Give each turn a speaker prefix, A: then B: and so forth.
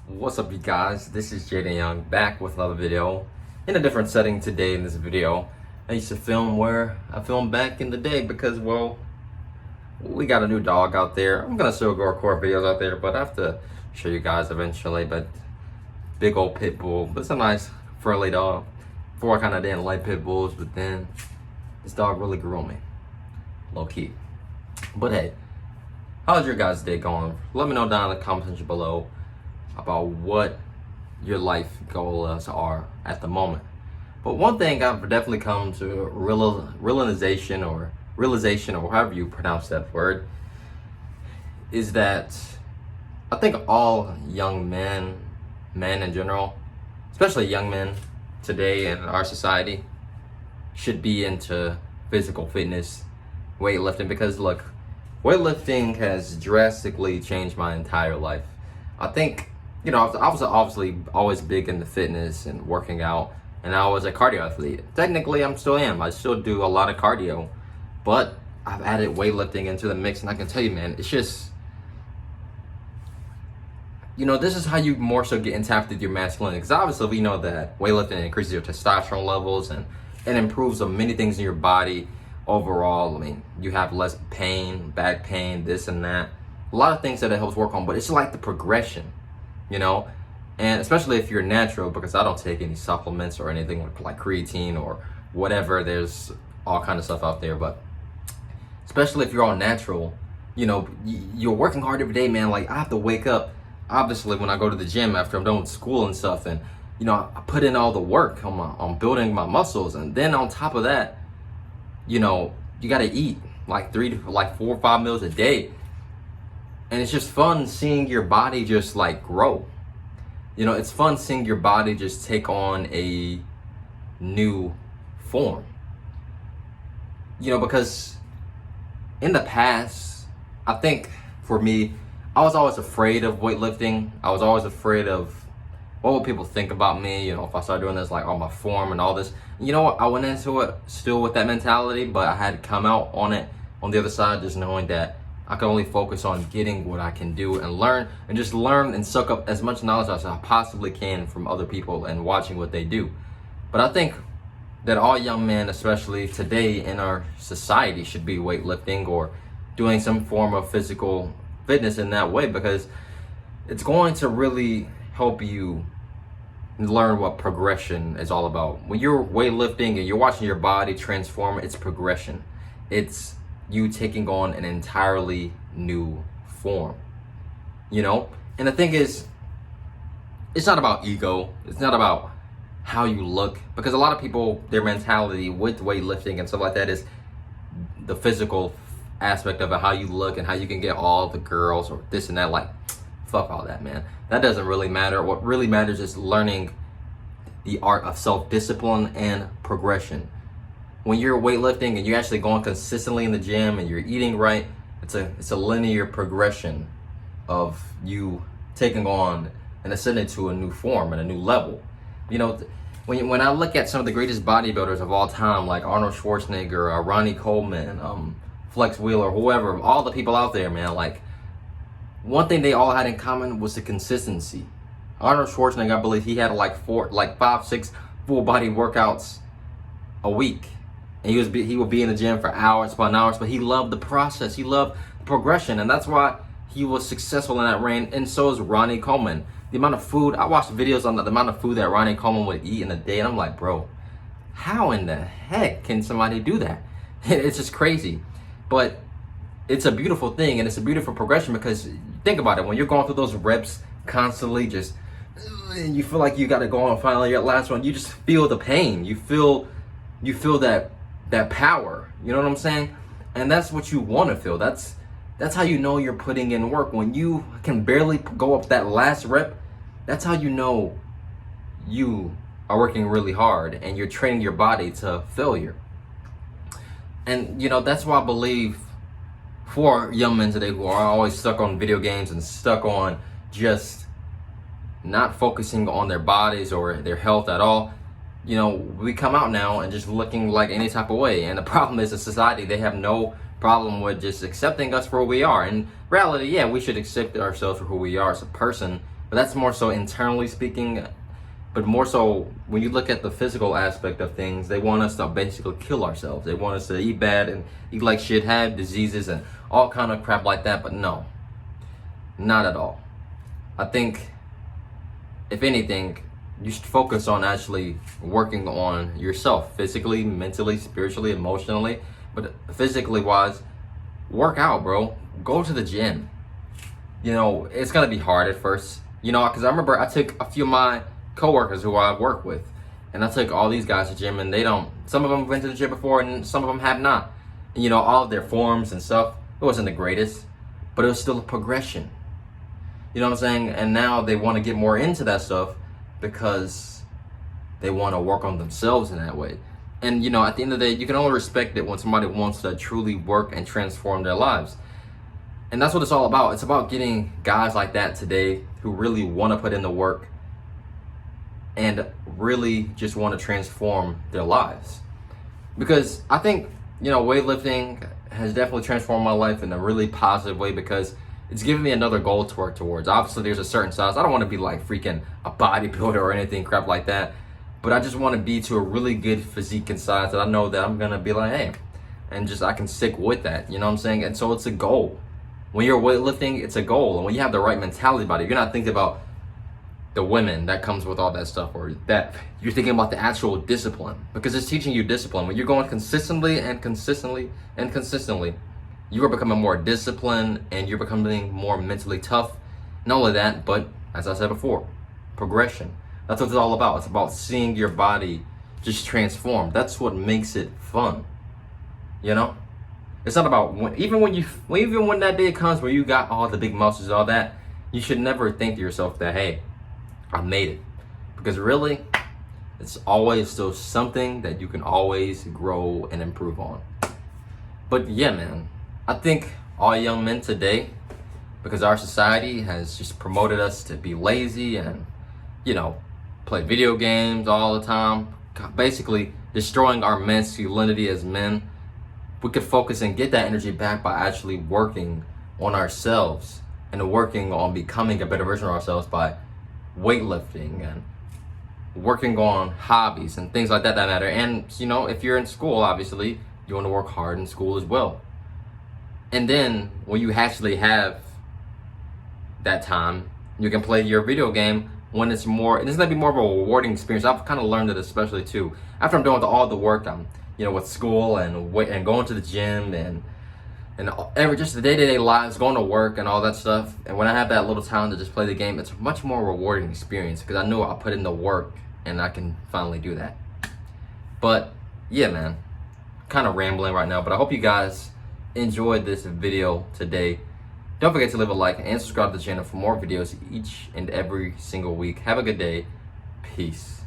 A: What's up, you guys? This is Jayden Young back with another video in a different setting today. In this video, I used to film where I filmed back in the day because, well, we got a new dog out there. I'm gonna still go record videos out there, but I have to show you guys eventually. But big old pit bull, but it's a nice friendly dog. Before I kind of didn't like pit bulls, but then this dog really grew on me, low key. But hey, how's your guys' day going? Let me know down in the comment section below about what your life goals are at the moment. But one thing I've definitely come to realization or however you pronounce that word is that I think all young men in general, especially young men today in our society, should be into physical fitness, weightlifting, because look, weightlifting has drastically changed my entire life. I think, you know, I was obviously always big into fitness and working out, and I was a cardio athlete. Technically, I still am. I still do a lot of cardio, but I've added weightlifting into the mix, and I can tell you, man, it's just, you know, this is how you more so get in tap with your masculinity. Because obviously, we know that weightlifting increases your testosterone levels and it improves on many things in your body overall. I mean, you have less pain, back pain, this and that. A lot of things that it helps work on, but it's like the progression, you know? And especially if you're natural, because I don't take any supplements or anything like creatine or whatever. There's all kind of stuff out there, but especially if you're all natural, you know, you're working hard every day, man. Like, I have to wake up, obviously, when I go to the gym after I'm done with school and stuff, and, you know, I put in all the work on building my muscles. And then on top of that, you know, you got to eat like 4 or 5 meals a day. And it's just fun seeing your body just like grow. You know, it's fun seeing your body just take on a new form. You know, because in the past, I think for me, I was always afraid of weightlifting. I was always afraid of what would people think about me, you know, if I started doing this, like on my form and all this. You know what? I went into it still with that mentality, but I had to come out on it on the other side, just knowing that I can only focus on getting what I can do and learn and suck up as much knowledge as I possibly can from other people and watching what they do. But I think that all young men, especially today in our society, should be weightlifting or doing some form of physical fitness in that way, because it's going to really help you learn what progression is all about. When you're weightlifting and you're watching your body transform, it's progression. It's you taking on an entirely new form, you know? And the thing is, it's not about ego. It's not about how you look, because a lot of people, their mentality with weightlifting and stuff like that is the physical aspect of it, how you look and how you can get all the girls or this and that. Like, fuck all that, man. That doesn't really matter. What really matters is learning the art of self-discipline and progression. When you're weightlifting and you're actually going consistently in the gym and you're eating right, it's a linear progression of you taking on and ascending to a new form and a new level. You know, when I look at some of the greatest bodybuilders of all time, like Arnold Schwarzenegger, Ronnie Coleman, Flex Wheeler, whoever, all the people out there, man, like, one thing they all had in common was the consistency. Arnold Schwarzenegger, I believe he had like 5, 6 full body workouts a week. And he would be in the gym for hours upon hours, but he loved the process. He loved the progression, and that's why he was successful in that reign. And so is Ronnie Coleman. The amount of food, I watched videos on the amount of food that Ronnie Coleman would eat in a day, and I'm like, bro, how in the heck can somebody do that? It's just crazy. But it's a beautiful thing, and it's a beautiful progression, because think about it, when you're going through those reps constantly, just, and you feel like you got to go on finally your last one, you just feel the pain. You feel that power, you know what I'm saying? And that's what you want to feel. That's how you know you're putting in work. When you can barely go up that last rep, that's how you know you are working really hard and you're training your body to failure. And, you know, that's why I believe for young men today who are always stuck on video games and stuck on just not focusing on their bodies or their health at all, you know, we come out now and just looking like any type of way. And the problem is, the society, they have no problem with just accepting us for who we are. In reality, yeah, we should accept ourselves for who we are as a person, But that's more so internally speaking. But more so when you look at the physical aspect of things, they want us to basically kill ourselves. They want us to eat bad and eat like shit, have diseases and all kind of crap like that. But no, not at all. I think, if anything, you should focus on actually working on yourself, physically, mentally, spiritually, emotionally. But physically wise, work out, bro. Go to the gym. You know, it's gonna be hard at first. You know, because I remember I took a few of my coworkers who I work with, and I took all these guys to the gym, and they don't. Some of them went to the gym before, and some of them have not. And, you know, all of their forms and stuff, it wasn't the greatest, but it was still a progression. You know what I'm saying? And now they want to get more into that stuff because they want to work on themselves in that way. And, you know, at the end of the day, you can only respect it when somebody wants to truly work and transform their lives. And that's what it's all about. It's about getting guys like that today who really want to put in the work and really just want to transform their lives. Because I think, you know, weightlifting has definitely transformed my life in a really positive way, because it's given me another goal to work towards. Obviously, there's a certain size. I don't want to be like freaking a bodybuilder or anything crap like that. But I just want to be to a really good physique and size that I know that I'm going to be like, hey, and just I can stick with that. You know what I'm saying? And so it's a goal. When you're weightlifting, it's a goal. And when you have the right mentality about it, you're not thinking about the women that comes with all that stuff, or that you're thinking about the actual discipline, because it's teaching you discipline. When you're going consistently and consistently and consistently, you are becoming more disciplined and you're becoming more mentally tough. Not only that, but as I said before, progression. That's what it's all about. It's about seeing your body just transform. That's what makes it fun. You know? It's not about even when that day comes where you got all the big muscles and all that, you should never think to yourself that, hey, I made it. Because really, it's always still something that you can always grow and improve on. But yeah, man, I think all young men today, because our society has just promoted us to be lazy and, you know, play video games all the time, basically destroying our masculinity as men, we could focus and get that energy back by actually working on ourselves and working on becoming a better version of ourselves by weightlifting and working on hobbies and things like that matter. And, you know, if you're in school, obviously, you want to work hard in school as well. And then when you actually have that time, you can play your video game when it's going to be more of a rewarding experience. I've kind of learned it, especially too, after I'm done with all the work, I'm, you know, with school and going to the gym and just the day-to-day lives, going to work and all that stuff. And when I have that little time to just play the game, it's a much more rewarding experience, because I know I'll put in the work and I can finally do that. But yeah, man, kind of rambling right now, but I hope you guys enjoyed this video today. Don't forget to leave a like and subscribe to the channel for more videos each and every single week. Have a good day. Peace.